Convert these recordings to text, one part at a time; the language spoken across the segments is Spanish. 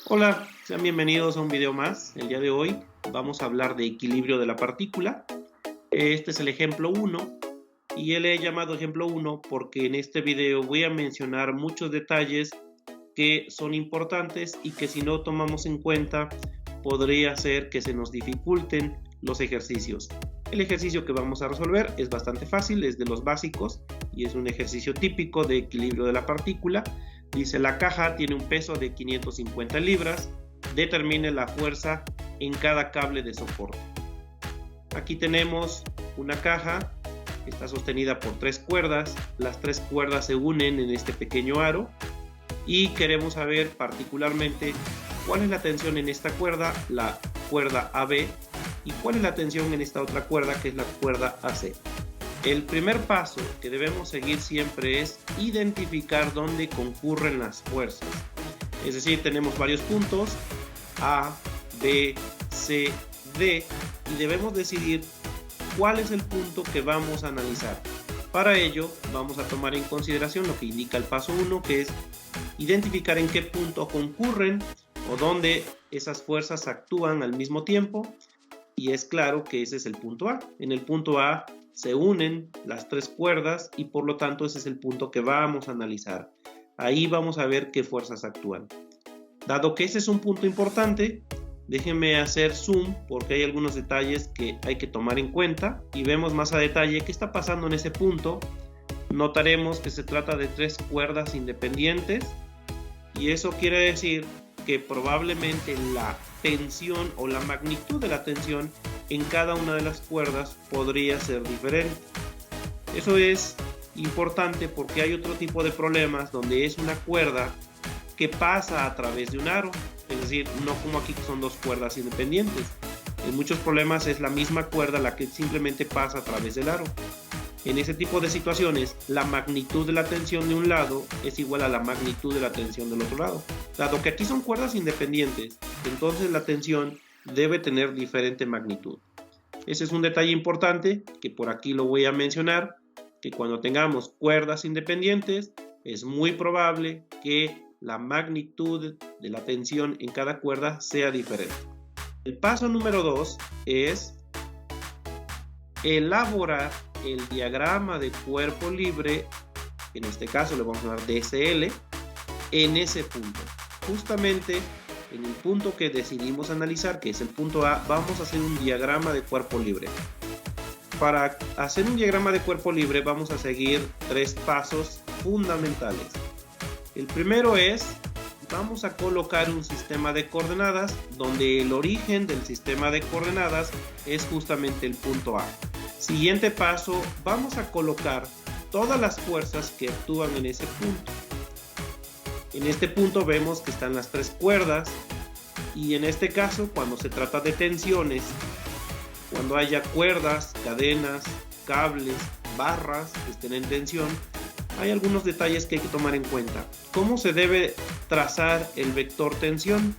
Hola, sean bienvenidos a un video más. El día de hoy vamos a hablar de equilibrio de la partícula. Este es el ejemplo 1 y le he llamado ejemplo 1 porque en este video voy a mencionar muchos detalles que son importantes y que si no tomamos en cuenta podría ser que se nos dificulten los ejercicios. El ejercicio que vamos a resolver es bastante fácil, es de los básicos y es un ejercicio típico de equilibrio de la partícula. Dice: la caja tiene un peso de 550 libras, determine la fuerza en cada cable de soporte. Aquí tenemos una caja que está sostenida por 3 cuerdas, las 3 cuerdas se unen en este pequeño aro y queremos saber particularmente cuál es la tensión en esta cuerda, la cuerda AB, y cuál es la tensión en esta otra cuerda que es la cuerda AC. El primer paso que debemos seguir siempre es identificar dónde concurren las fuerzas. Es decir, tenemos varios puntos A, B, C, D y debemos decidir cuál es el punto que vamos a analizar. Para ello vamos a tomar en consideración lo que indica el paso 1, que es identificar en qué punto concurren o dónde esas fuerzas actúan al mismo tiempo, y es claro que ese es el punto A. En el punto A se unen las 3 cuerdas y por lo tanto ese es el punto que vamos a analizar. Ahí vamos a ver qué fuerzas actúan. Dado que ese es un punto importante, déjenme hacer zoom porque hay algunos detalles que hay que tomar en cuenta y vemos más a detalle qué está pasando en ese punto. Notaremos que se trata de 3 cuerdas independientes y eso quiere decir que probablemente la tensión o la magnitud de la tensión en cada una de las cuerdas podría ser diferente. Eso es importante porque hay otro tipo de problemas donde es una cuerda que pasa a través de un aro, es decir, no como aquí que son 2 cuerdas independientes. En muchos problemas es la misma cuerda la que simplemente pasa a través del aro. En ese tipo de situaciones, la magnitud de la tensión de un lado es igual a la magnitud de la tensión del otro lado. Dado que aquí son cuerdas independientes, entonces la tensión debe tener diferente magnitud. Ese es un detalle importante que por aquí lo voy a mencionar, que cuando tengamos cuerdas independientes es muy probable que la magnitud de la tensión en cada cuerda sea diferente. El paso número 2 es elaborar el diagrama de cuerpo libre, en este caso le vamos a llamar DCL, en ese punto. Justamente en el punto que decidimos analizar, que es el punto A, vamos a hacer un diagrama de cuerpo libre. Para hacer un diagrama de cuerpo libre vamos a seguir 3 pasos fundamentales. El primero es, vamos a colocar un sistema de coordenadas donde el origen del sistema de coordenadas es justamente el punto A. Siguiente paso, vamos a colocar todas las fuerzas que actúan en ese punto. En este punto vemos que están las 3 cuerdas y en este caso cuando se trata de tensiones, cuando haya cuerdas, cadenas, cables, barras que estén en tensión, hay algunos detalles que hay que tomar en cuenta. ¿Cómo se debe trazar el vector tensión?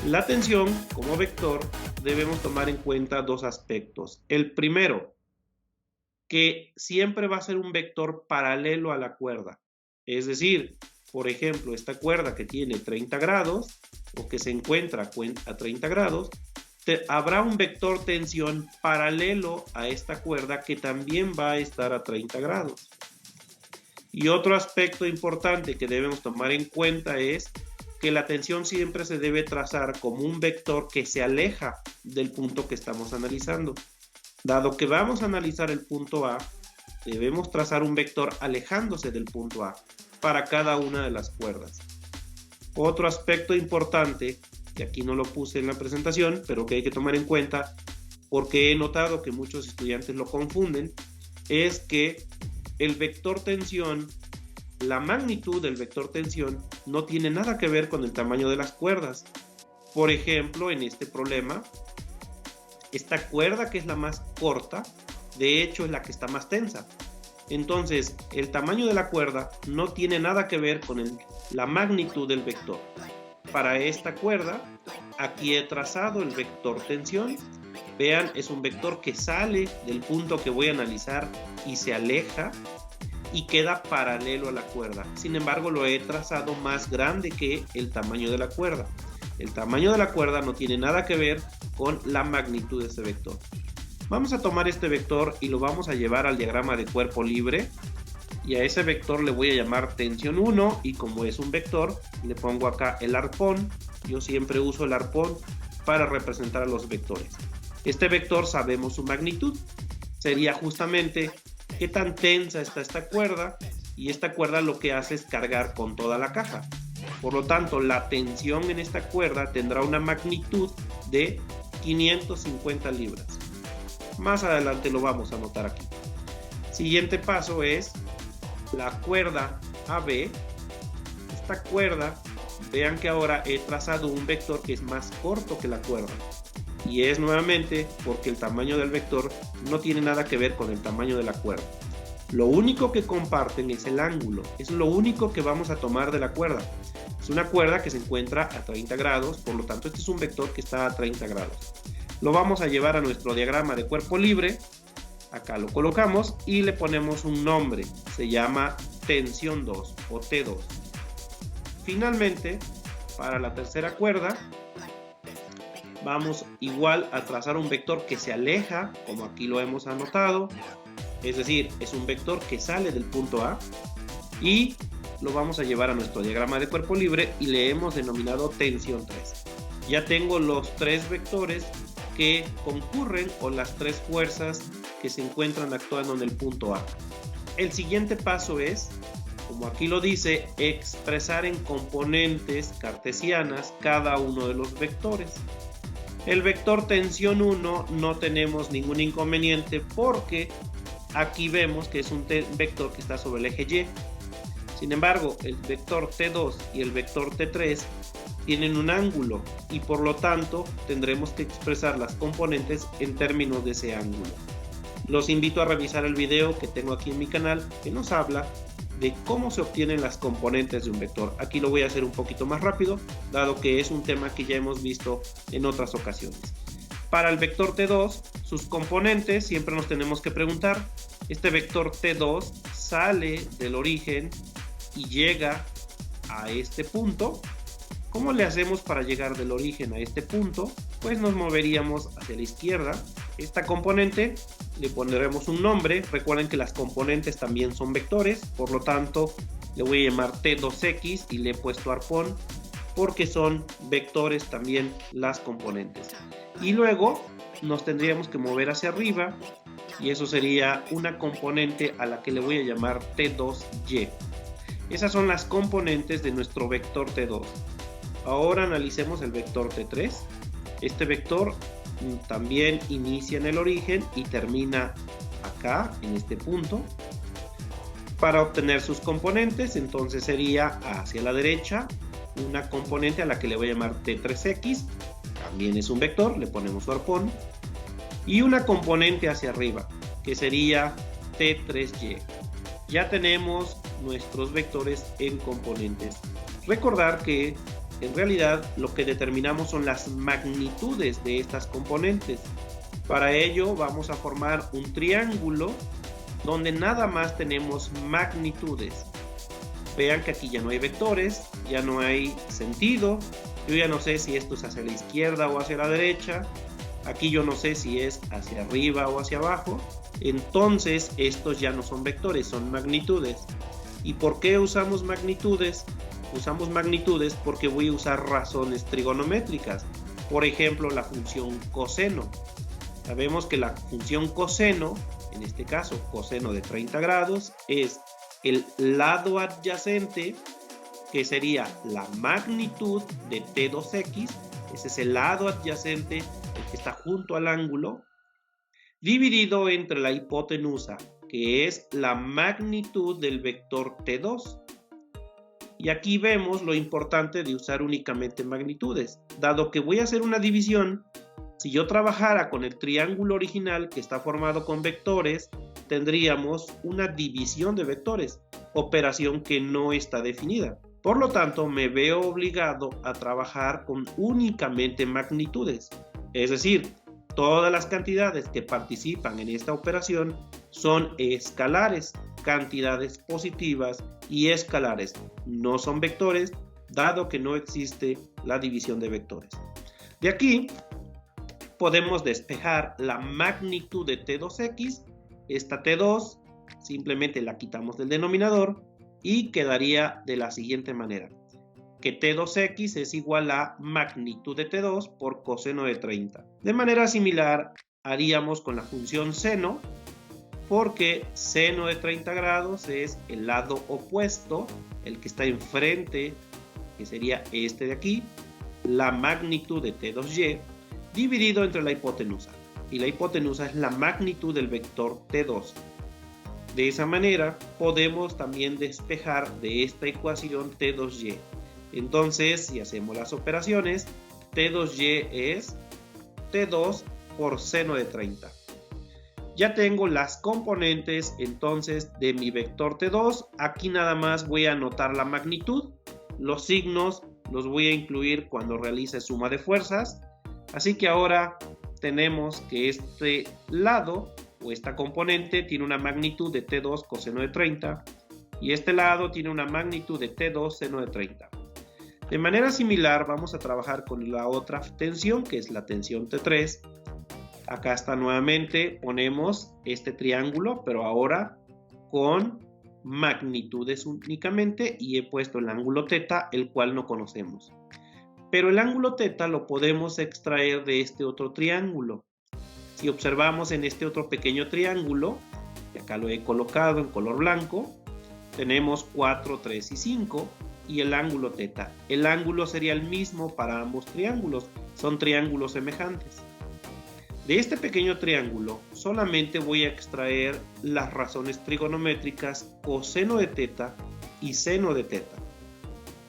La tensión como vector debemos tomar en cuenta 2 aspectos. El primero, que siempre va a ser un vector paralelo a la cuerda. Es decir, por ejemplo, esta cuerda que tiene 30 grados o que se encuentra a 30 grados, habrá un vector tensión paralelo a esta cuerda que también va a estar a 30 grados. Y otro aspecto importante que debemos tomar en cuenta es que la tensión siempre se debe trazar como un vector que se aleja del punto que estamos analizando. Dado que vamos a analizar el punto A, debemos trazar un vector alejándose del punto A para cada una de las cuerdas. Otro aspecto importante, que aquí no lo puse en la presentación, pero que hay que tomar en cuenta porque he notado que muchos estudiantes lo confunden, es que el vector tensión, la magnitud del vector tensión no tiene nada que ver con el tamaño de las cuerdas. Por ejemplo, en este problema, esta cuerda que es la más corta, de hecho es la que está más tensa. Entonces, el tamaño de la cuerda no tiene nada que ver con la magnitud del vector. Para esta cuerda, aquí he trazado el vector tensión. Vean, es un vector que sale del punto que voy a analizar y se aleja. y queda paralelo a la cuerda. Sin embargo, lo he trazado más grande que el tamaño de la cuerda. El tamaño de la cuerda no tiene nada que ver con la magnitud de este vector. Vamos a tomar este vector y lo vamos a llevar al diagrama de cuerpo libre. Y a ese vector le voy a llamar tensión 1, y como es un vector, le pongo acá el arpón. Yo siempre uso el arpón para representar a los vectores. Este vector sabemos su magnitud. Sería justamente qué tan tensa está esta cuerda, y esta cuerda lo que hace es cargar con toda la caja. Por lo tanto, la tensión en esta cuerda tendrá una magnitud de 550 libras. Más adelante lo vamos a anotar aquí. Siguiente paso es la cuerda AB. Esta cuerda, vean que ahora he trazado un vector que es más corto que la cuerda. Y es nuevamente porque el tamaño del vector no tiene nada que ver con el tamaño de la cuerda. Lo único que comparten es el ángulo. Es lo único que vamos a tomar de la cuerda. Es una cuerda que se encuentra a 30 grados, por lo tanto este es un vector que está a 30 grados. Lo vamos a llevar a nuestro diagrama de cuerpo libre. Acá lo colocamos y le ponemos un nombre. Se llama tensión 2 o T2. Finalmente, para la tercera cuerda, vamos igual a trazar un vector que se aleja, como aquí lo hemos anotado. Es decir, es un vector que sale del punto A, y lo vamos a llevar a nuestro diagrama de cuerpo libre y le hemos denominado tensión 3. Ya tengo los tres vectores que concurren, o las tres fuerzas que se encuentran actuando en el punto A. El siguiente paso es, como aquí lo dice, expresar en componentes cartesianas cada uno de los vectores. El vector tensión 1 no tenemos ningún inconveniente porque aquí vemos que es un vector que está sobre el eje Y. Sin embargo, el vector T2 y el vector T3 tienen un ángulo, y por lo tanto tendremos que expresar las componentes en términos de ese ángulo. Los invito a revisar el video que tengo aquí en mi canal, que nos habla de cómo se obtienen las componentes de un vector. Aquí lo voy a hacer un poquito más rápido, dado que es un tema que ya hemos visto en otras ocasiones. Para el vector T2, sus componentes siempre nos tenemos que preguntar, este vector T2 sale del origen y llega a este punto. ¿Cómo le hacemos para llegar del origen a este punto? Pues nos moveríamos hacia la izquierda. Esta componente le pondremos un nombre. Recuerden que las componentes también son vectores, por lo tanto le voy a llamar T2X y le he puesto arpón porque son vectores también las componentes. Y luego nos tendríamos que mover hacia arriba, y eso sería una componente a la que le voy a llamar T2Y. Esas son las componentes de nuestro vector T2. Ahora analicemos el vector T3. Este vector también inicia en el origen y termina acá, en este punto. Para obtener sus componentes, entonces sería hacia la derecha una componente a la que le voy a llamar T3X. También es un vector, le ponemos su arpón. Y una componente hacia arriba, que sería T3Y. Ya tenemos nuestros vectores en componentes. Recordar que en realidad lo que determinamos son las magnitudes de estas componentes. Para ello vamos a formar un triángulo donde nada más tenemos magnitudes. Vean que aquí ya no hay vectores, ya no hay sentido. Yo ya no sé si esto es hacia la izquierda o hacia la derecha. Aquí yo no sé si es hacia arriba o hacia abajo. Entonces estos ya no son vectores, son magnitudes. ¿Y por qué usamos magnitudes? Usamos magnitudes porque voy a usar razones trigonométricas. Por ejemplo, la función coseno. Sabemos que la función coseno, en este caso coseno de 30 grados, es el lado adyacente, que sería la magnitud de T2X. Ese es el lado adyacente, el que está junto al ángulo, dividido entre la hipotenusa, que es la magnitud del vector T2. Y aquí vemos lo importante de usar únicamente magnitudes. Dado que voy a hacer una división, si yo trabajara con el triángulo original que está formado con vectores, tendríamos una división de vectores, operación que no está definida. Por lo tanto, me veo obligado a trabajar con únicamente magnitudes. Es decir, Todas las cantidades que participan en esta operación son escalares, cantidades positivas y escalares. No son vectores, dado que no existe la división de vectores. De aquí podemos despejar la magnitud de T2x. Esta T2 simplemente la quitamos del denominador y quedaría de la siguiente manera. Que T2x es igual a magnitud de T2 por coseno de 30. De manera similar haríamos con la función seno, porque seno de 30 grados es el lado opuesto, el que está enfrente, que sería este de aquí, la magnitud de T2y, dividido entre la hipotenusa. Y la hipotenusa es la magnitud del vector T2. De esa manera podemos también despejar de esta ecuación T2y. Entonces, si hacemos las operaciones, T2y es T2 por seno de 30. Ya tengo las componentes entonces de mi vector T2. Aquí nada más voy a anotar la magnitud. Los signos los voy a incluir cuando realice suma de fuerzas. Así que ahora tenemos que este lado o esta componente tiene una magnitud de T2 coseno de 30 y este lado tiene una magnitud de T2 seno de 30. De manera similar vamos a trabajar con la otra tensión, que es la tensión T3. Acá está nuevamente, ponemos este triángulo, pero ahora con magnitudes únicamente, y he puesto el ángulo θ, el cual no conocemos. Pero el ángulo θ lo podemos extraer de este otro triángulo. Si observamos en este otro pequeño triángulo, que acá lo he colocado en color blanco, tenemos 4, 3 y 5. Y el ángulo θ. El ángulo sería el mismo para ambos triángulos, son triángulos semejantes. De este pequeño triángulo solamente voy a extraer las razones trigonométricas coseno de θ y seno de θ.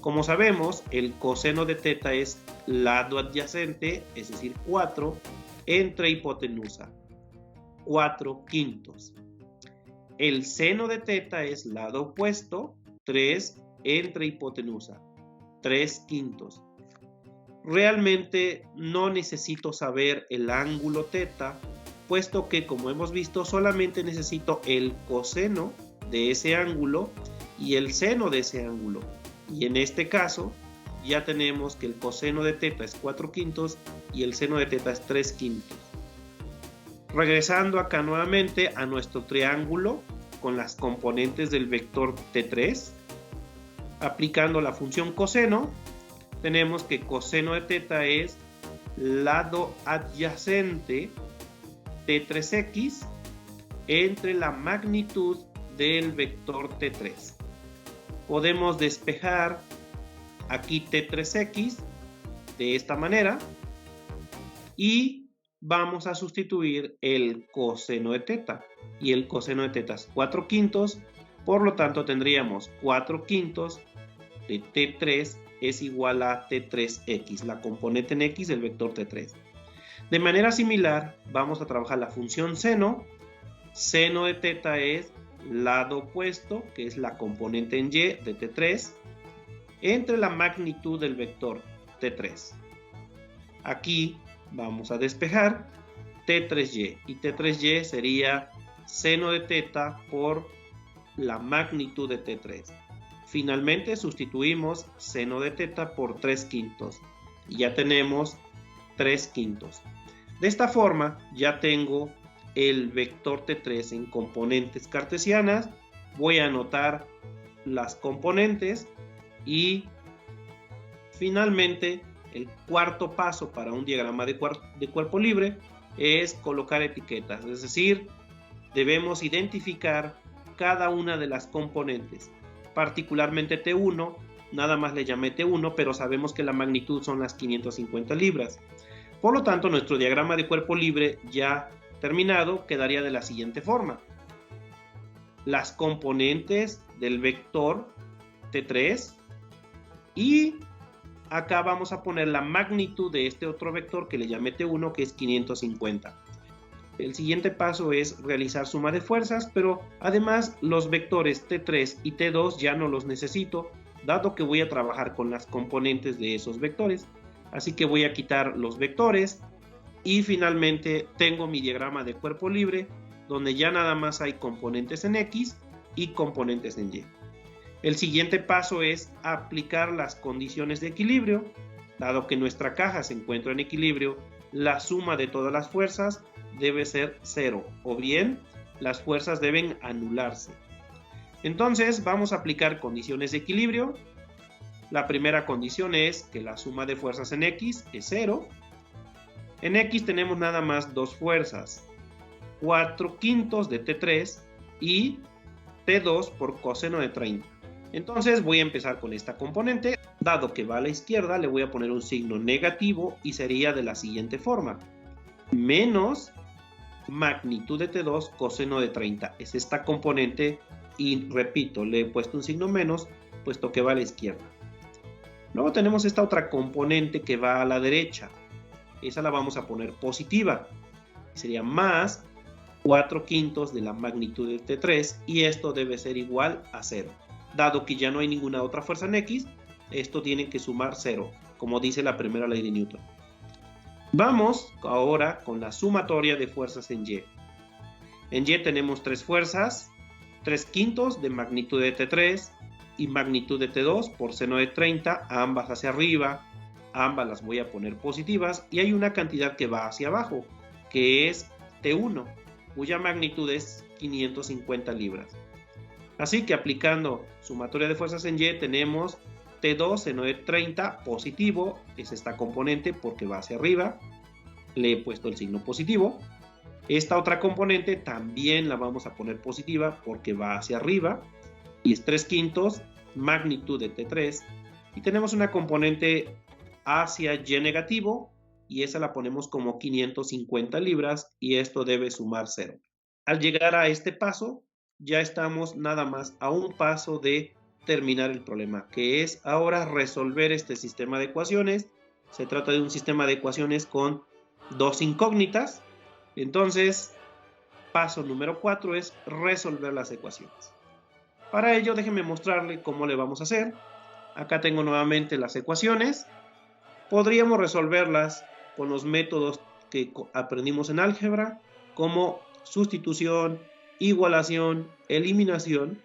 Como sabemos, el coseno de θ es lado adyacente, es decir, 4, entre hipotenusa, 4/5. El seno de θ es lado opuesto, 3 entre hipotenusa, 3/5. Realmente no necesito saber el ángulo θ, puesto que, como hemos visto, solamente necesito el coseno de ese ángulo y el seno de ese ángulo. Y en este caso ya tenemos que el coseno de θ es 4/5 y el seno de θ es 3/5. Regresando acá nuevamente a nuestro triángulo con las componentes del vector T3, aplicando la función coseno, tenemos que coseno de θ es lado adyacente T3x entre la magnitud del vector T3. Podemos despejar aquí T3x de esta manera y vamos a sustituir el coseno de θ. Y el coseno de θ es 4/5, por lo tanto tendríamos 4/5 de T3 es igual a T3x, la componente en x del vector T3. De manera similar, vamos a trabajar la función seno. Seno de θ es lado opuesto, que es la componente en y de T3, entre la magnitud del vector T3. Aquí vamos a despejar T3y, y T3y sería seno de θ por la magnitud de T3. Finalmente sustituimos seno de θ por 3/5 y ya tenemos 3/5. De esta forma ya tengo el vector T3 en componentes cartesianas. Voy a anotar las componentes y finalmente el cuarto paso para un diagrama de cuerpo libre es colocar etiquetas, es decir, debemos identificar cada una de las componentes. Particularmente T1, nada más le llamé T1, pero sabemos que la magnitud son las 550 libras. Por lo tanto, nuestro diagrama de cuerpo libre ya terminado quedaría de la siguiente forma. Las componentes del vector T3 y acá vamos a poner la magnitud de este otro vector que le llamé T1, que es 550. El siguiente paso es realizar suma de fuerzas, pero además los vectores T3 y T2 ya no los necesito, dado que voy a trabajar con las componentes de esos vectores. Así que voy a quitar los vectores Y finalmente tengo mi diagrama de cuerpo libre, donde ya nada más hay componentes en X y componentes en Y. El siguiente paso es aplicar las condiciones de equilibrio. Dado que nuestra caja se encuentra en equilibrio, la suma de todas las fuerzas debe ser 0, o bien las fuerzas deben anularse. Entonces vamos a aplicar condiciones de equilibrio. La primera condición es que la suma de fuerzas en X es 0. En X tenemos nada más dos fuerzas, 4/5 de T3 y T2 por coseno de 30. Entonces voy a empezar con esta componente. Dado que va a la izquierda, le voy a poner un signo negativo y sería de la siguiente forma. Menos magnitud de T2 coseno de 30. Es esta componente y repito, le he puesto un signo menos puesto que va a la izquierda. Luego tenemos esta otra componente que va a la derecha. Esa la vamos a poner positiva. Sería más 4/5 de la magnitud de T3 y esto debe ser igual a 0. Dado que ya no hay ninguna otra fuerza en X, esto tiene que sumar 0, como dice la primera ley de Newton. Vamos ahora con la sumatoria de fuerzas en Y. En Y tenemos tres fuerzas, 3/5 de magnitud de T3 y magnitud de T2 por seno de 30, ambas hacia arriba, ambas las voy a poner positivas, y hay una cantidad que va hacia abajo, que es T1, cuya magnitud es 550 libras. Así que aplicando sumatoria de fuerzas en Y tenemos T2 seno de 30 positivo, es esta componente porque va hacia arriba, le he puesto el signo positivo. Esta otra componente también la vamos a poner positiva porque va hacia arriba y es 3/5 magnitud de T3, y tenemos una componente hacia Y negativo y esa la ponemos como 550 libras y esto debe sumar 0. Al llegar a este paso ya estamos nada más a un paso de terminar el problema, que es ahora resolver este sistema de ecuaciones. Se trata de un sistema de ecuaciones con dos incógnitas. Entonces, paso número 4 es resolver las ecuaciones. Para ello, déjenme mostrarle cómo le vamos a hacer. Acá tengo nuevamente las ecuaciones. Podríamos resolverlas con los métodos que aprendimos en álgebra, como sustitución, igualación, eliminación,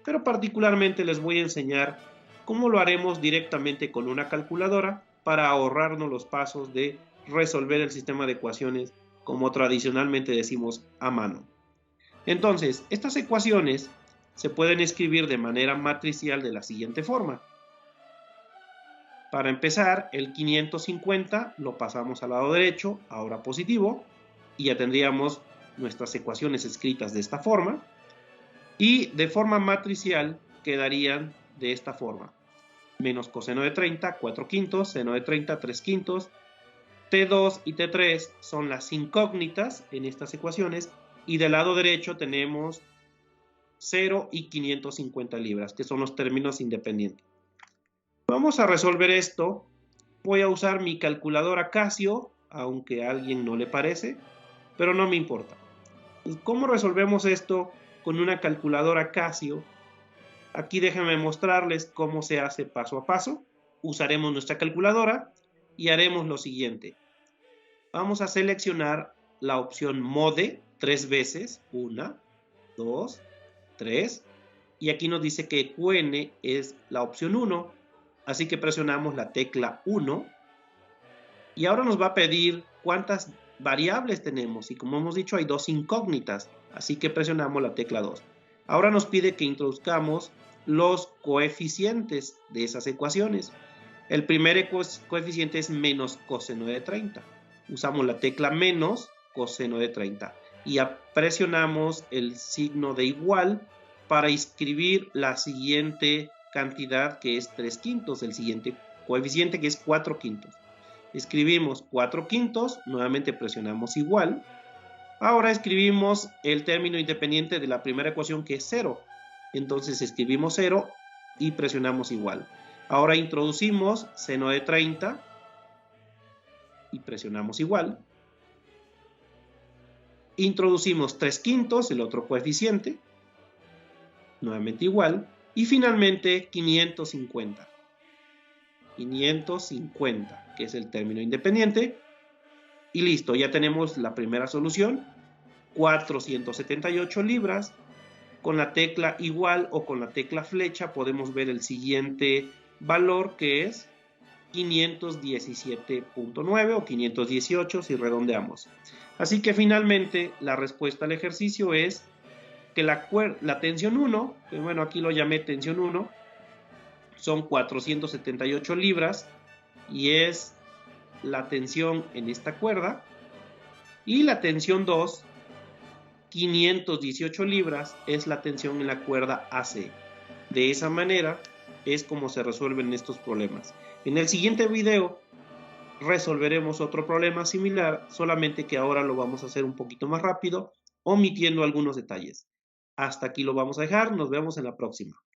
pero particularmente les voy a enseñar cómo lo haremos directamente con una calculadora para ahorrarnos los pasos de resolver el sistema de ecuaciones como tradicionalmente decimos a mano. Entonces, estas ecuaciones se pueden escribir de manera matricial de la siguiente forma. Para empezar, el 550 lo pasamos al lado derecho, ahora positivo, y ya tendríamos nuestras ecuaciones escritas de esta forma. Y de forma matricial quedarían de esta forma. Menos coseno de 30, 4/5, seno de 30, 3/5. T2 y T3 son las incógnitas en estas ecuaciones. Y del lado derecho tenemos 0 y 550 libras, que son los términos independientes. Vamos a resolver esto. Voy a usar mi calculadora Casio, aunque a alguien no le parece, pero no me importa. ¿Cómo resolvemos esto con una calculadora Casio? Aquí déjenme mostrarles cómo se hace paso a paso. Usaremos nuestra calculadora y haremos lo siguiente. Vamos a seleccionar la opción Mode 3 veces, 1, 2, 3, y aquí nos dice que QN es la opción 1, así que presionamos la tecla 1, y ahora nos va a pedir cuántas variables tenemos, y como hemos dicho hay dos incógnitas, así que presionamos la tecla 2. Ahora nos pide que introduzcamos los coeficientes de esas ecuaciones. El primer coeficiente es menos coseno de 30. Usamos la tecla menos coseno de 30 y presionamos el signo de igual para escribir la siguiente cantidad, que es 3/5, el siguiente coeficiente, que es 4/5. Escribimos 4/5, nuevamente presionamos igual. Ahora escribimos el término independiente de la primera ecuación, que es 0. Entonces escribimos 0 y presionamos igual. Ahora introducimos seno de 30 y presionamos igual. Introducimos 3/5, el otro coeficiente, nuevamente igual. Y finalmente 550. 550, que es el término independiente. Y listo, ya tenemos la primera solución, 478 libras. Con la tecla igual o con la tecla flecha podemos ver el siguiente valor, que es 517.9 o 518 si redondeamos. Así que finalmente la respuesta al ejercicio es que la tensión 1, que bueno, aquí lo llamé tensión 1, son 478 libras y es la tensión en esta cuerda, y la tensión 2, 518 libras, es la tensión en la cuerda AC. De esa manera es como se resuelven estos problemas. En el siguiente video resolveremos otro problema similar, solamente que ahora lo vamos a hacer un poquito más rápido, omitiendo algunos detalles. Hasta aquí lo vamos a dejar, nos vemos en la próxima.